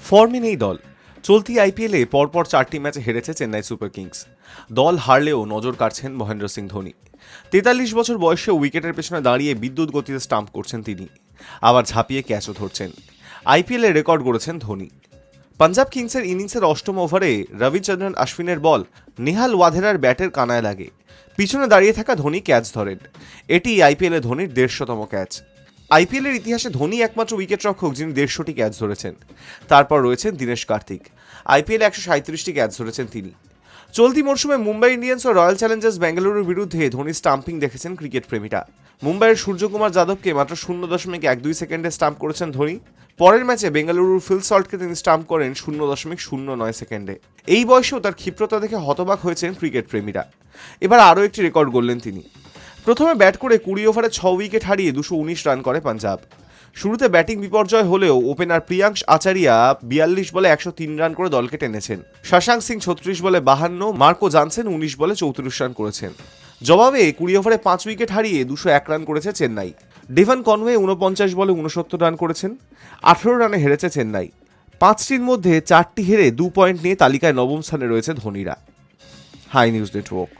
ফর্মে নেই দল। চলতি আইপিএলে পরপর 4টি ম্যাচে হেরেছে চেন্নাই সুপার কিংস। দল হারলেও নজর কাড়ছেন মহেন্দ্র সিং ধোনি। 43 বছর বয়সে উইকেটের পেছনে দাঁড়িয়ে বিদ্যুৎ গতিতে স্টাম্প করছেন তিনি, আবার ঝাঁপিয়ে ক্যাচও ধরছেন। আইপিএলে রেকর্ড গড়েছেন ধোনি। পাঞ্জাব কিংসের ইনিংসের অষ্টম ওভারে রবিচন্দ্রন অশ্বিনের বল নিহাল ওয়াধেরার ব্যাটের কানায় লাগে। পিছনে দাঁড়িয়ে থাকা ধোনি ক্যাচ ধরেন। এটি আইপিএলে ধোনির 150তম ক্যাচ। আইপিএলের ইতিহাসে ধোনি একমাত্র উইকেট রক্ষক যিনি 150টি ক্যাচ ধরেছেন। তারপর রয়েছেন দীনেশ কার্তিক। আইপিএলে 137টি ক্যাচ ধরেছেন তিনি। চলতি মরশুমে মুম্বাই ইন্ডিয়ান্স ও রয়্যাল চ্যালেঞ্জার্স বেঙ্গালুরুর বিরুদ্ধে ধোনি স্টাম্পিং দেখেছেন ক্রিকেট প্রেমীরা। মুম্বাইয়ের সূর্যকুমার যাদবকে মাত্র 0.12 সেকেন্ডে স্টাম্প করেছেন ধোনি। পরের ম্যাচে বেঙ্গালুরুর ফিল সল্টকে তিনি স্টাম্প করেন 0.09 সেকেন্ডে। এই বয়সেও তার ক্ষিপ্রতা দেখে হতবাক হয়েছেন ক্রিকেট প্রেমীরা। এবার আরও একটি রেকর্ড গড়লেন তিনি। প্রথমে ব্যাট করে 20 ওভারে 6 উইকেট হারিয়ে 219 রান করে পাঞ্জাব। শুরুতে ব্যাটিং বিপর্যয় হলেও ওপেনার প্রিয়াংশ আচারিয়া 42 বলে 103 রান করে দলকে টেনেছেন। শশাঙ্ক সিং 36 বলে 52, মার্কো জানসেন 19 বলে 34 রান করেছেন। জবাবে 20 ওভারে 5 উইকেট হারিয়ে 201 রান করেছে চেন্নাই। ডেভন কনওয়ে 49 বলে 69 রান করেছেন। 18 রানে হেরেছে চেন্নাই। 5টির মধ্যে 4টি হেরে 2 পয়েন্ট নিয়ে তালিকায় নবম স্থানে রয়েছে ধোনিরা। High news network.